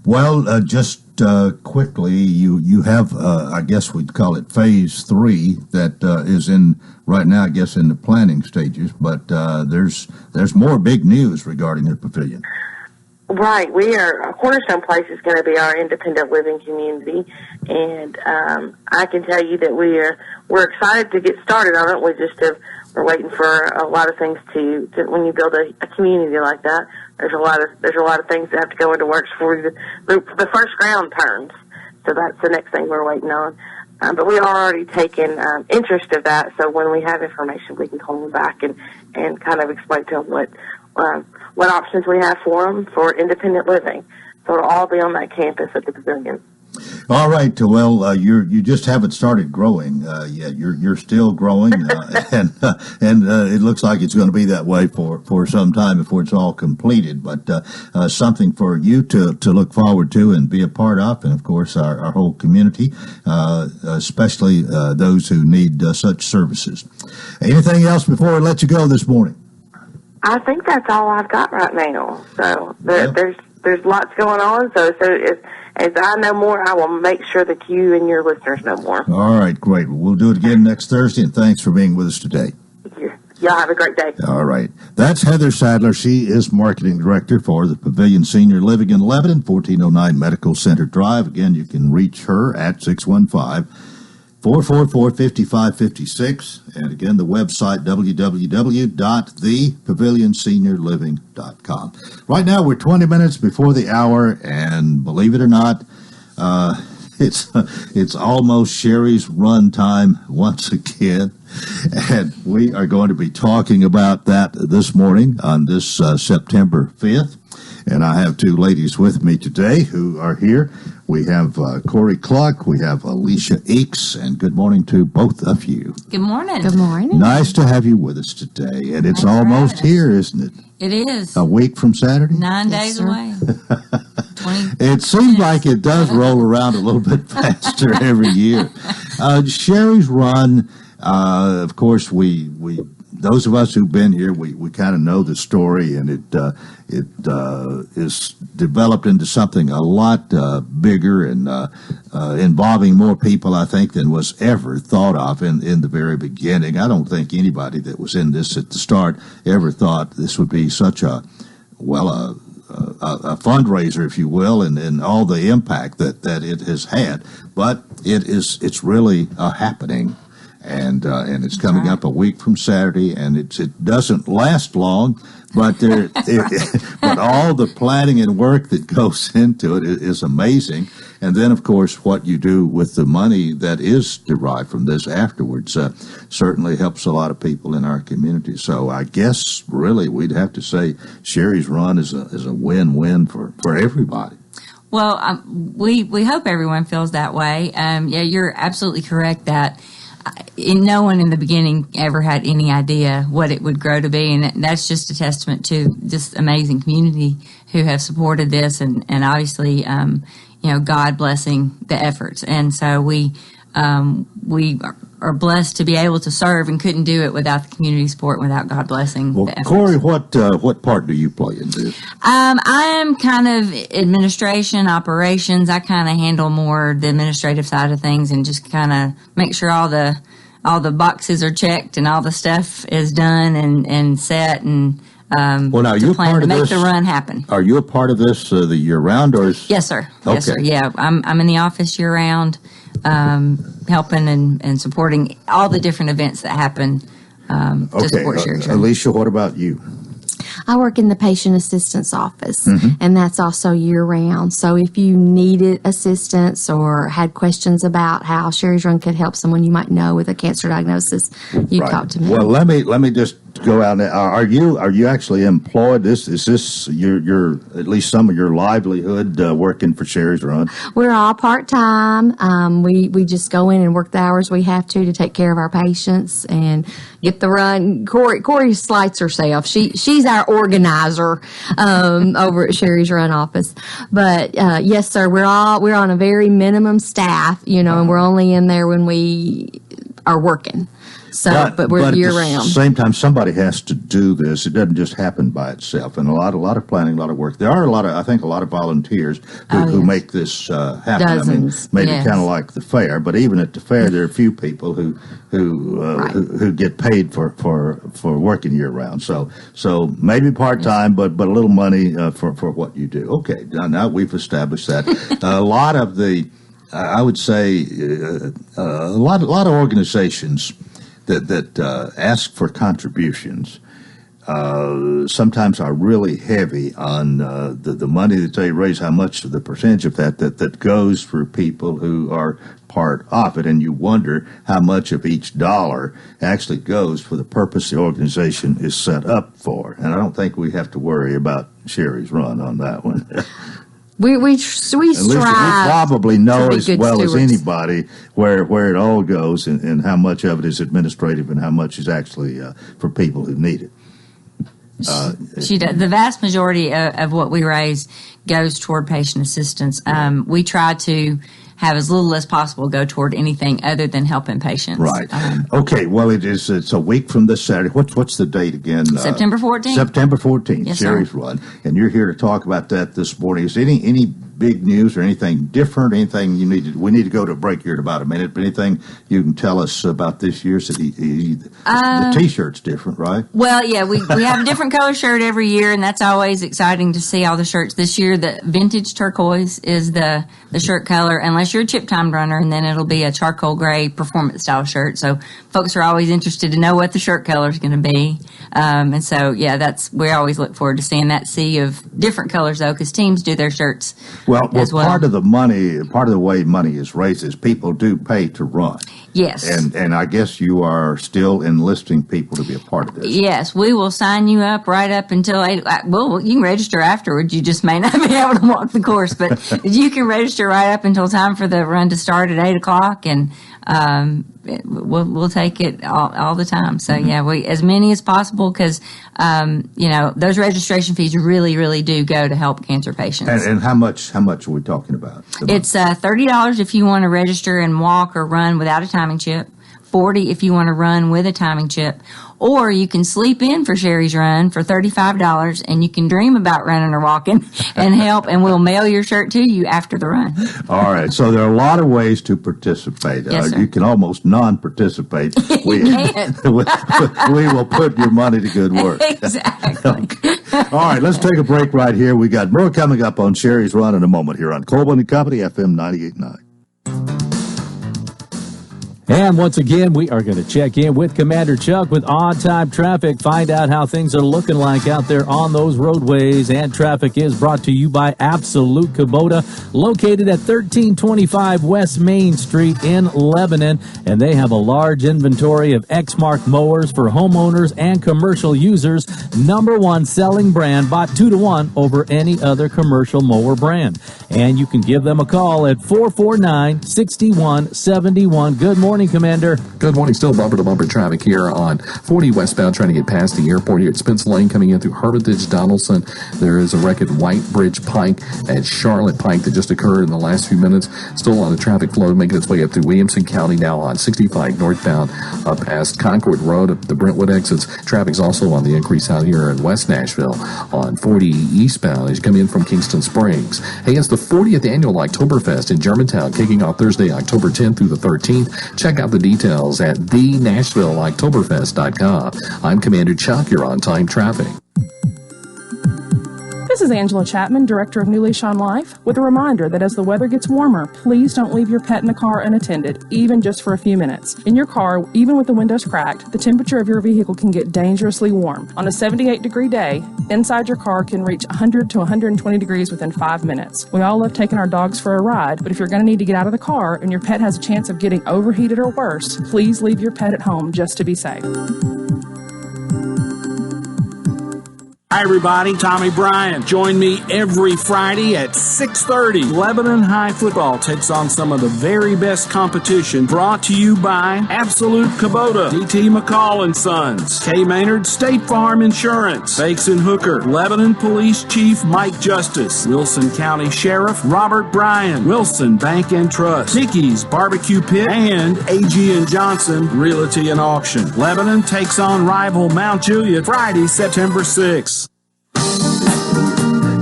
[SPEAKER 2] Well, just quickly, you have, I guess we'd call it phase 3 that is in right now, I guess, in the planning stages. But there's more big news regarding the pavilion.
[SPEAKER 17] Right. Cornerstone Place is going to be our independent living community, and I can tell you that we're excited to get started on it. We're waiting for a lot of things to when you build a community like that. There's a lot of things that have to go into works before the first ground turns. So that's the next thing we're waiting on. But we are already taking interest of that. So when we have information, we can call them back and kind of explain to them what options we have for them for independent living. So it'll all be on that campus at the pavilion.
[SPEAKER 2] All right. Well, you just haven't started growing yet. You're still growing, and it looks like it's going to be that way for some time before it's all completed. But something for you to look forward to and be a part of, and of course our whole community, especially those who need such services. Anything else before I let you go this morning?
[SPEAKER 17] I think that's all I've got right now. So there's lots going on. So as I know more, I will make sure that you and your listeners know more.
[SPEAKER 2] All right, great. We'll do it again next Thursday, and thanks for being with us today.
[SPEAKER 17] Y'all have a great day.
[SPEAKER 2] All right. That's Heather Sadler. She is Marketing Director for the Pavilion Senior Living in Lebanon, 1409 Medical Center Drive. Again, you can reach her at 615-444-5556. And again, the website, www.thepavilionseniorliving.com. Right now, we're 20 minutes before the hour, and believe it or not, it's almost Sherry's run time once again. And we are going to be talking about that this morning on this September 5th. And I have two ladies with me today who are here. We have Corey Cluck, we have Alicia Eakes, and good morning to both of you.
[SPEAKER 18] Good morning.
[SPEAKER 13] Good morning.
[SPEAKER 2] Nice to have you with us today. And it's almost here, isn't it?
[SPEAKER 18] It is.
[SPEAKER 2] A week from Saturday?
[SPEAKER 18] 9 days away.
[SPEAKER 2] It seems like it does roll around a little bit faster every year. Sherry's run, of course, we those of us who've been here, we kind of know the story, and it is developed into something a lot bigger and involving more people, I think, than was ever thought of in the very beginning. I don't think anybody that was in this at the start ever thought this would be such a fundraiser, if you will, and all the impact that it has had. But it's really happening. And it's coming up a week from Saturday, and it doesn't last long, but but all the planning and work that goes into it is amazing. And then, of course, what you do with the money that is derived from this afterwards certainly helps a lot of people in our community. So I guess really we'd have to say Sherry's run is a win-win for everybody.
[SPEAKER 18] Well, we hope everyone feels that way. Yeah, you're absolutely correct that. No one in the beginning ever had any idea what it would grow to be, and that's just a testament to this amazing community who have supported this, and obviously, God blessing the efforts. And so we are blessed to be able to serve, and couldn't do it without the community support, and without God blessing the efforts.
[SPEAKER 2] Corey, what part do you play in this?
[SPEAKER 18] I'm kind of administration, operations. I kind of handle more the administrative side of things, and just kind of make sure all the boxes are checked and all the stuff is done and set, and
[SPEAKER 2] now you're part of
[SPEAKER 18] make
[SPEAKER 2] this,
[SPEAKER 18] the run happen.
[SPEAKER 2] Are you a part of this the year round, or
[SPEAKER 18] Yes, sir.
[SPEAKER 2] Okay.
[SPEAKER 18] Yes, sir. Yeah, I'm in the office year round, helping and supporting all the different events that happen to support Sherry's Run.
[SPEAKER 2] Alicia, what about you?
[SPEAKER 13] I work in the patient assistance office, and that's also year-round. So if you needed assistance or had questions about how Sherry's Run could help someone you might know with a cancer diagnosis, you talk to me.
[SPEAKER 2] Well, let me just go out. Are you actually employed? Is this your at least some of your livelihood working for Sherry's Run?
[SPEAKER 19] We're all part-time. We just go in and work the hours we have to take care of our patients and get the run. Corey slights herself. She's our organizer over at Sherry's Run office. But yes, sir, we're on a very minimum staff, and we're only in there when we are working. So, but we're year round. At the
[SPEAKER 2] same time, somebody has to do this. It doesn't just happen by itself. And a lot of planning, a lot of work. There are a lot of volunteers who make this happen.
[SPEAKER 19] Dozens.
[SPEAKER 2] I mean, maybe kind of like the fair, but even at the fair, there are a few people who get paid for working year round. So maybe part time, but a little money for what you do. Okay, now we've established that. A lot of the, I would say, a lot of organizations that ask for contributions sometimes are really heavy on the money that they raise, how much of the percentage of that goes for people who are part of it, and you wonder how much of each dollar actually goes for the purpose the organization is set up for. And I don't think we have to worry about Sherry's Run on that one.
[SPEAKER 19] We strive.
[SPEAKER 2] At least we probably know as well
[SPEAKER 19] stewards.
[SPEAKER 2] as anybody where it all goes and how much of it is administrative and how much is actually for people who need it.
[SPEAKER 18] She does. The vast majority of what we raise goes toward patient assistance. We try to have as little as possible go toward anything other than helping patients.
[SPEAKER 2] Right. Okay. Well, it's a week from this Saturday. What's the date again?
[SPEAKER 18] September 14th.
[SPEAKER 2] September 14th.
[SPEAKER 18] Yes,
[SPEAKER 2] Sherry's
[SPEAKER 18] sir.
[SPEAKER 2] Run, and you're here to talk about that this morning. Is any big news or anything different? Anything we need to go to a break here in about a minute. But anything you can tell us about this year? So the T-shirt's different, right?
[SPEAKER 18] Well, yeah, we have a different color shirt every year, and that's always exciting to see all the shirts. This year, the vintage turquoise is the shirt color, unless you're a chip-timed runner, and then it'll be a charcoal gray performance-style shirt. So folks are always interested to know what the shirt color is going to be. And so, yeah, we always look forward to seeing that sea of different colors, though, because teams do their shirts as well.
[SPEAKER 2] Part of the way money is raised is people do pay to run.
[SPEAKER 18] Yes.
[SPEAKER 2] And I guess you are still enlisting people to be a part of this.
[SPEAKER 18] Yes, we will sign you up right up until 8. Well, you can register afterwards. You just may not be able to walk the course, but you can register right up until time for the run to start at 8 o'clock, and we'll take it all the time. So yeah, we as many as possible because those registration fees really, really do go to help cancer patients.
[SPEAKER 2] And how much are we talking about?
[SPEAKER 18] It's $30 if you want to register and walk or run without a timing chip. $40 if you want to run with a timing chip. Or you can sleep in for Sherry's Run for $35, and you can dream about running or walking and help, and we'll mail your shirt to you after the run.
[SPEAKER 2] All right. So there are a lot of ways to participate.
[SPEAKER 18] Yes, sir.
[SPEAKER 2] You can almost non-participate. We will put your money to good work.
[SPEAKER 18] Exactly.
[SPEAKER 2] Okay. All right. Let's take a break right here. We got more coming up on Sherry's Run in a moment here on Coleman and Company, FM 98.9.
[SPEAKER 1] And once again, we are going to check in with Commander Chuck with on-time traffic, find out how things are looking like out there on those roadways. And traffic is brought to you by Absolute Kubota, located at 1325 West Main Street in Lebanon. And they have a large inventory of Exmark mowers for homeowners and commercial users. #1 selling brand, bought 2-to-1 over any other commercial mower brand. And you can give them a call at 449-6171. Good morning, Commander.
[SPEAKER 6] Good morning. Still bumper-to-bumper traffic here on 40 westbound, trying to get past the airport here at Spence Lane, coming in through Hermitage, Donaldson. There is a wreck at White Bridge Pike at Charlotte Pike that just occurred in the last few minutes. Still on the traffic flow, making its way up through Williamson County now on 65 northbound up past Concord Road up the Brentwood exits. Traffic's also on the increase out here in West Nashville on 40 eastbound as you come in from Kingston Springs. Hey, it's the 40th annual Oktoberfest in Germantown, kicking off Thursday, October 10th through the 13th. Check out the details at thenashvilleoktoberfest.com. I'm Commander Chuck. You're on time traffic.
[SPEAKER 20] This is Angela Chapman, Director of New Leash on Life, with a reminder that as the weather gets warmer, please don't leave your pet in the car unattended, even just for a few minutes. In your car, even with the windows cracked, the temperature of your vehicle can get dangerously warm. On a 78-degree day, inside your car can reach 100 to 120 degrees within 5 minutes. We all love taking our dogs for a ride, but if you're going to need to get out of the car and your pet has a chance of getting overheated or worse, please leave your pet at home just to be safe.
[SPEAKER 15] Hi, everybody. Tommy Bryan. Join me every Friday at 6:30. Lebanon High Football takes on some of the very best competition, brought to you by Absolute Kubota, D.T. McCall and Sons, K. Maynard State Farm Insurance, Bakes and Hooker, Lebanon Police Chief Mike Justice, Wilson County Sheriff Robert Bryan, Wilson Bank and Trust, Dickey's Barbecue Pit, and A.G. and Johnson Realty and Auction. Lebanon takes on rival Mount Juliet Friday, September 6th.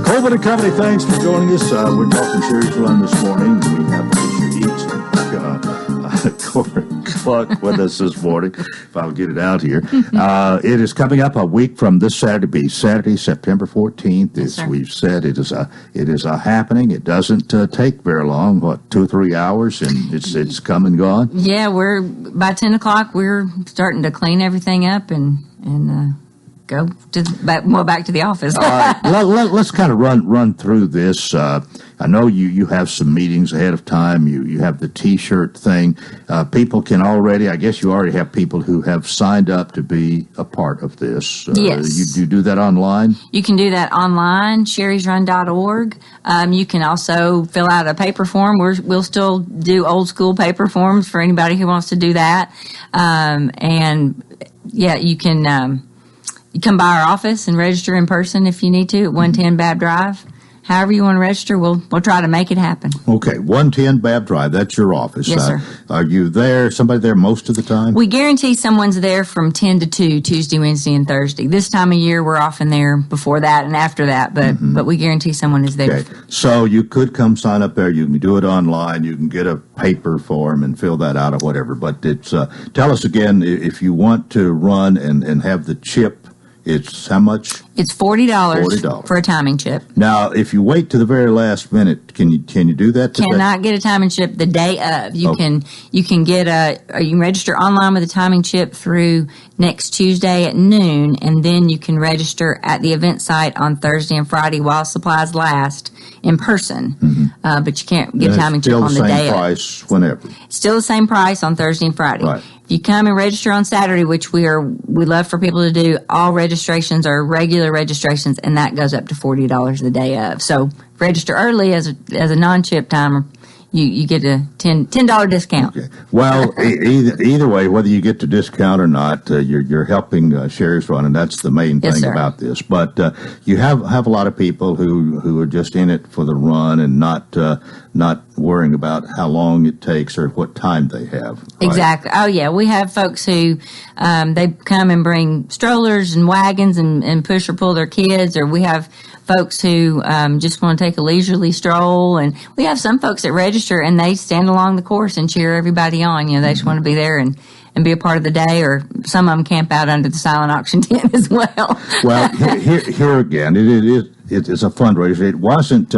[SPEAKER 2] Coleman and Company, thanks for joining us. We're talking Sherry's Run this morning. We have Alicia Eats and Corey Clark with us this morning, if I'll get it out here. It is coming up a week from this Saturday, September 14th. As we've said, it is a happening. It doesn't take very long, 2 or 3 hours, and it's come and gone.
[SPEAKER 18] Yeah, by 10 o'clock, we're starting to clean everything up and go back to the office.
[SPEAKER 2] All right, let's kind of run through this. I know you have some meetings ahead of time. You have the T-shirt thing. People can already, I guess you already have people who have signed up to be a part of this.
[SPEAKER 18] Yes.
[SPEAKER 2] You do that online?
[SPEAKER 18] You can do that online, sherrysrun.org. You can also fill out a paper form. We'll still do old school paper forms for anybody who wants to do that. You can you come by our office and register in person if you need to at 110 Bab Drive. However you want to register, we'll try to make it happen.
[SPEAKER 2] Okay, 110 Bab Drive, that's your office.
[SPEAKER 18] Yes, sir.
[SPEAKER 2] Are you there, somebody there most of the time?
[SPEAKER 18] We guarantee someone's there from 10 to 2, Tuesday, Wednesday, and Thursday. This time of year, we're often there before that and after that, but we guarantee someone is there.
[SPEAKER 2] Okay, so you could come sign up there. You can do it online. You can get a paper form and fill that out or whatever. But it's tell us again, if you want to run and have the chip, it's how much?
[SPEAKER 18] It's $40 for a timing chip.
[SPEAKER 2] Now, if you wait to the very last minute, can you do that today?
[SPEAKER 18] Cannot get a timing chip the day of. You can register online with a timing chip through next Tuesday at noon, and then you can register at the event site on Thursday and Friday while supplies last in person. But you can't get a timing chip on the day of.
[SPEAKER 2] Still the same price whenever.
[SPEAKER 18] Still the same price on Thursday and Friday.
[SPEAKER 2] Right.
[SPEAKER 18] If you come and register on Saturday, which we love for people to do, all registrations are regular registrations, and that goes up to $40 the day of. So register early as a non-chip timer. You get a $10 discount. Okay.
[SPEAKER 2] Well, either way, whether you get the discount or not, you're helping Sherry's Run, and that's the main thing about this. But you have a lot of people who are just in it for the run and not worrying about how long it takes or what time they have. Right?
[SPEAKER 18] Exactly. Oh yeah, we have folks who they come and bring strollers and wagons and push or pull their kids, or we have folks who just want to take a leisurely stroll, and we have some folks that register and they stand along the course and cheer everybody on. They just want to be there and be a part of the day, or some of them camp out under the silent auction tent as well.
[SPEAKER 2] Well, here again, it's a fundraiser. It wasn't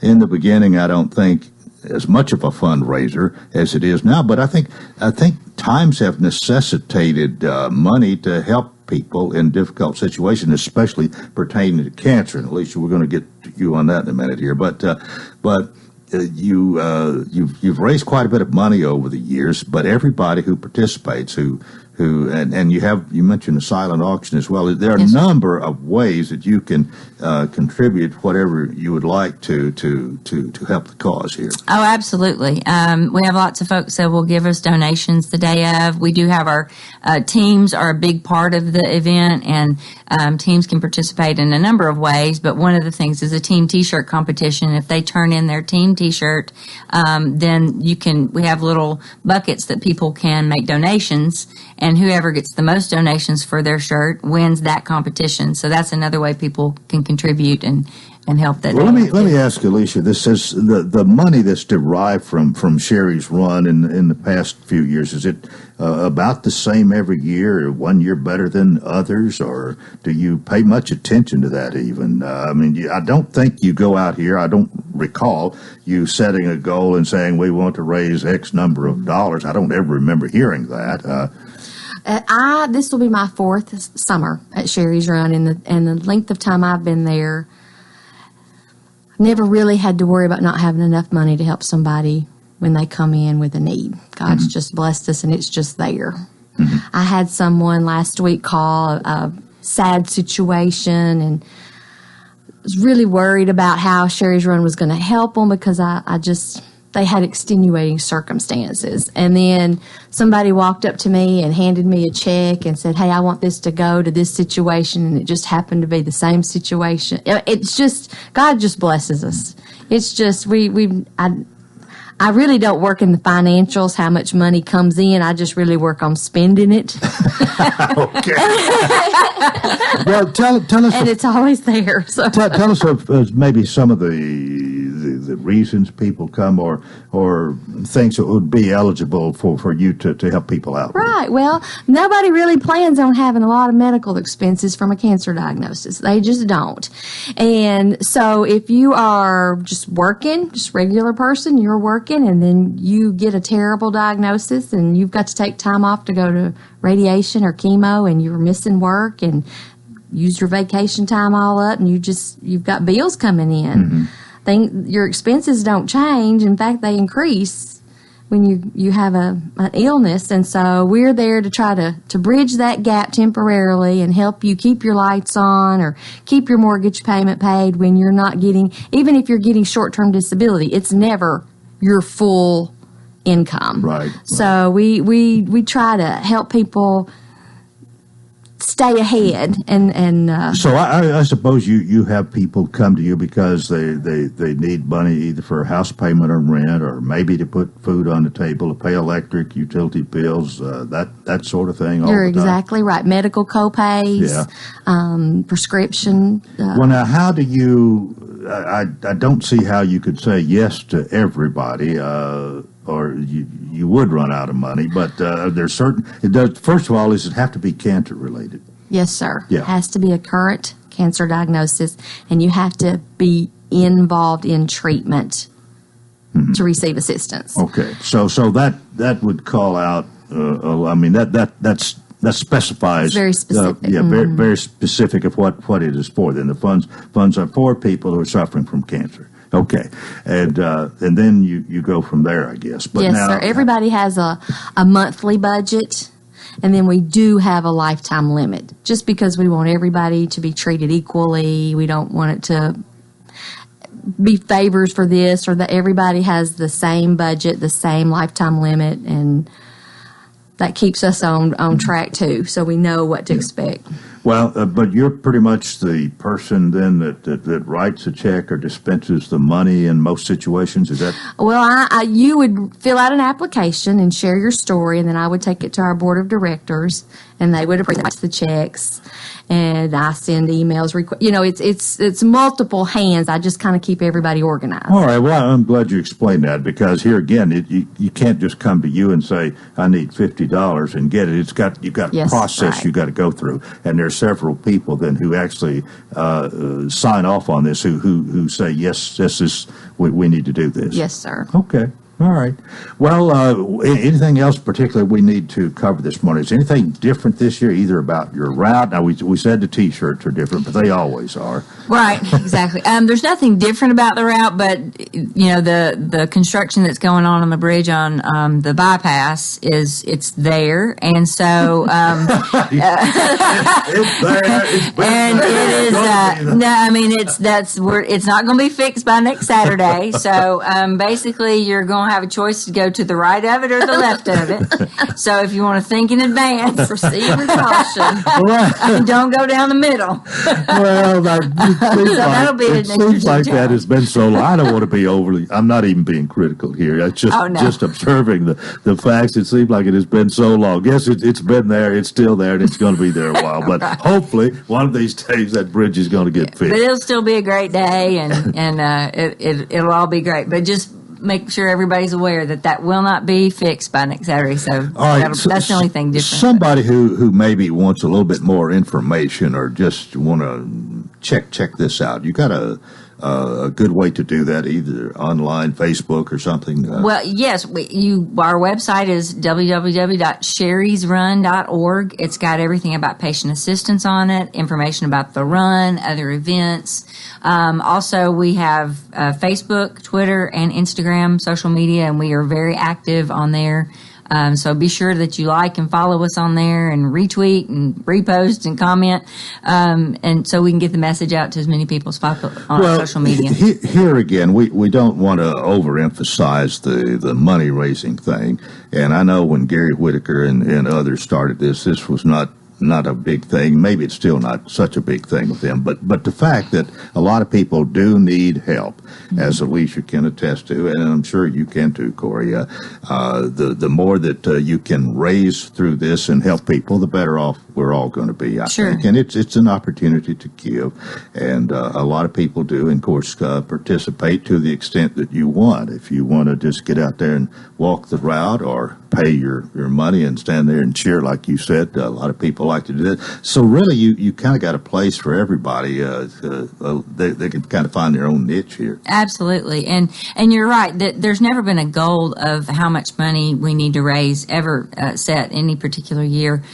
[SPEAKER 2] in the beginning, I don't think, as much of a fundraiser as it is now, but I think times have necessitated money to help people in difficult situations, especially pertaining to cancer. And Alicia, we're going to get to you on that in a minute here. But you've raised quite a bit of money over the years. But everybody who participates, and you mentioned the silent auction as well. There are a number of ways that you can contribute whatever you would like to help the cause here.
[SPEAKER 18] Oh, absolutely. We have lots of folks that will give us donations the day of. We do have our teams are a big part of the event, and teams can participate in a number of ways. But one of the things is a team T-shirt competition. If they turn in their team T-shirt, then we have little buckets that people can make donations. And whoever gets the most donations for their shirt wins that competition. So that's another way people can contribute and help that.
[SPEAKER 2] Well, let me ask Alicia. This is the money that's derived from Sherry's Run in the past few years. Is it about the same every year, or one year better than others, or do you pay much attention to that even? I don't think you go out here. I don't recall you setting a goal and saying we want to raise X number of dollars. I don't ever remember hearing that.
[SPEAKER 19] This will be my 4th summer at Sherry's Run, and the length of time I've been there, never really had to worry about not having enough money to help somebody when they come in with a need. God's just blessed us, and it's just there. I had someone last week call, a sad situation, and was really worried about how Sherry's Run was going to help them because they had extenuating circumstances. And then somebody walked up to me and handed me a check and said, hey, I want this to go to this situation. And it just happened to be the same situation. It's just, God just blesses us. It's just, I really don't work in the financials, how much money comes in. I just really work on spending it.
[SPEAKER 2] Okay. Well, tell us.
[SPEAKER 19] And it's always there. So.
[SPEAKER 2] Tell us of maybe some of the reasons people come or things that would be eligible for you to help people out.
[SPEAKER 19] Right. Well, nobody really plans on having a lot of medical expenses from a cancer diagnosis. They just don't. And so if you are just working, just regular person, you're working, and then you get a terrible diagnosis and you've got to take time off to go to radiation or chemo, and you're missing work and use your vacation time all up, and you've got bills coming in. Your expenses don't change. In fact, they increase when you have an illness. And so we're there to try to bridge that gap temporarily and help you keep your lights on or keep your mortgage payment paid when you're not getting, even if you're getting short-term disability, it's never your full income.
[SPEAKER 2] Right.
[SPEAKER 19] So we try to help people stay ahead and
[SPEAKER 2] so I suppose you have people come to you because they need money either for a house payment or rent, or maybe to put food on the table, to pay electric, utility bills, that sort of thing.
[SPEAKER 19] You're exactly right. Medical co-pays, prescription.
[SPEAKER 2] Well, now, how do you? I don't see how you could say yes to everybody. Or you would run out of money, but there's certain. It does. First of all, does it have to be cancer related?
[SPEAKER 19] Yes, sir.
[SPEAKER 2] Yeah.
[SPEAKER 19] It has to be a current cancer diagnosis, and you have to be involved in treatment to receive assistance.
[SPEAKER 2] Okay, so that would call out. I mean that specifies.
[SPEAKER 19] It's very specific.
[SPEAKER 2] Very specific of what it is for. Then the funds are for people who are suffering from cancer. Okay, and then you go from there, I guess. But
[SPEAKER 19] yes,
[SPEAKER 2] now,
[SPEAKER 19] sir. Everybody has a monthly budget, and then we do have a lifetime limit, just because we want everybody to be treated equally. We don't want it to be favors for this or that. Everybody has the same budget, the same lifetime limit, and that keeps us on track too, so we know what to expect.
[SPEAKER 2] Well, but you're pretty much the person then that writes a check or dispenses the money in most situations. Is that?
[SPEAKER 19] Well, you would fill out an application and share your story, and then I would take it to our board of directors, and they would approve the checks. And I send emails. It's multiple hands. I just kind of keep everybody organized.
[SPEAKER 2] All right. Well, I'm glad you explained that, because here again, you can't just come to you and say, I need $50 and get it. You've got a process right. You got to go through, and there's several people then who actually sign off on this, who say yes, we need to do this.
[SPEAKER 19] Yes, sir.
[SPEAKER 2] Okay. All right. Well, anything else particularly we need to cover this morning? Is anything different this year, either about your route? Now, we said the T-shirts are different, but they always are.
[SPEAKER 18] Right, exactly. There's nothing different about the route, but, the construction that's going on the bridge on the bypass it's there. And so...
[SPEAKER 2] it's there.
[SPEAKER 18] And it is... it's not going to be fixed by next Saturday. So, basically, you're going to have a choice to go to the right of it or the left of it. So if you want to think in advance, proceed with caution. Don't go down the middle.
[SPEAKER 2] Well, it seems like that has been so long. I don't want to be I'm not even being critical here. It's just observing the facts. It seems like it has been so long. Yes, it's been there. It's still there, and it's going to be there a while. But hopefully, one of these days, that bridge is going to get fixed.
[SPEAKER 18] But it'll still be a great day, and it'll all be great. But just make sure everybody's aware that will not be fixed by next Saturday. So, that's the only thing different.
[SPEAKER 2] Somebody who maybe wants a little bit more information or just want to check this out, you got a good way to do that, either online, Facebook, or something?
[SPEAKER 18] Well, yes. Our website is www.sherrysrun.org. It's got everything about patient assistance on it, information about the run, other events. Also, we have Facebook, Twitter, and Instagram social media, and we are very active on there. So be sure that you like and follow us on there and retweet and repost and comment, and so we can get the message out to as many people as possible on our social media.
[SPEAKER 2] Here again, we don't want to overemphasize the money raising thing. And I know when Gary Whitaker and others started this was not a big thing. Maybe it's still not such a big thing with them, but the fact that a lot of people do need help, as Alicia can attest to, and I'm sure you can too, Corey. The more that you can raise through this and help people, the better off we're all going to be, I think. And it's an opportunity to give, and a lot of people do, and of course, participate to the extent that you want. If you want to just get out there and walk the route or pay your money and stand there and cheer, like you said, a lot of people like to do that. So really, you kind of got a place for everybody. They can kind of find their own niche here.
[SPEAKER 18] Absolutely, and you're right that there's never been a goal of how much money we need to raise ever set any particular year.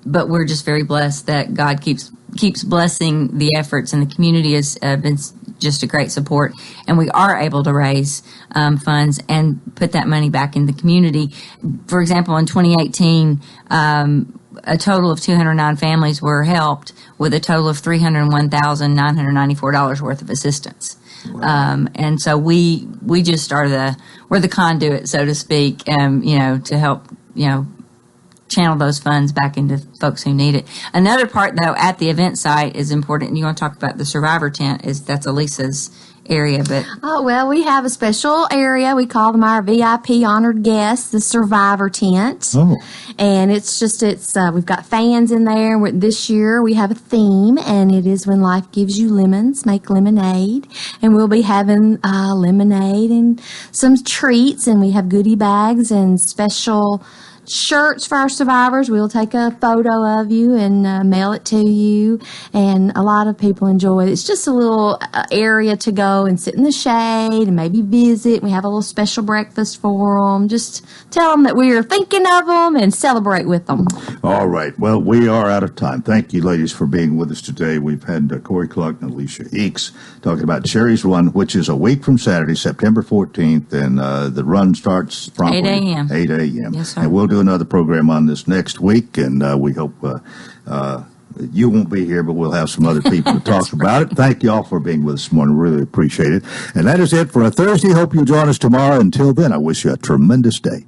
[SPEAKER 18] But we're just very blessed that God keeps blessing the efforts, and the community has been just a great support, and we are able to raise funds and put that money back in the community. For example, in 2018, a total of 209 families were helped with a total of $301,994 worth of assistance. Wow. And so we just are we're the conduit, so to speak, to help, channel those funds back into folks who need it. Another part, though, at the event site is important, and you want to talk about the Survivor tent, that's Elisa's area, but...
[SPEAKER 19] Oh, well, we have a special area. We call them our VIP honored guests, the Survivor tent.
[SPEAKER 2] Oh.
[SPEAKER 19] And we've got fans in there. This year we have a theme, and it is When Life Gives You Lemons, Make Lemonade. And we'll be having lemonade and some treats, and we have goodie bags and special shirts for our survivors. We'll take a photo of you and mail it to you, and a lot of people enjoy it. It's just a little area to go and sit in the shade and maybe visit. We have a little special breakfast for them. Just tell them that we are thinking of them and celebrate with them.
[SPEAKER 2] All right. Well, we are out of time. Thank you, ladies, for being with us today. We've had Corey Clark and Alicia Eakes talking about Cherry's Run, which is a week from Saturday, September 14th, and the run starts from
[SPEAKER 18] 8 a.m.
[SPEAKER 2] 8 a.m.
[SPEAKER 18] Yes, sir.
[SPEAKER 2] And we'll do another program on this next week, and we hope you won't be here, but we'll have some other people to talk about it. Thank you all for being with us this morning. Really appreciate it. And that is it for a Thursday. Hope you'll join us tomorrow. Until then, I wish you a tremendous day.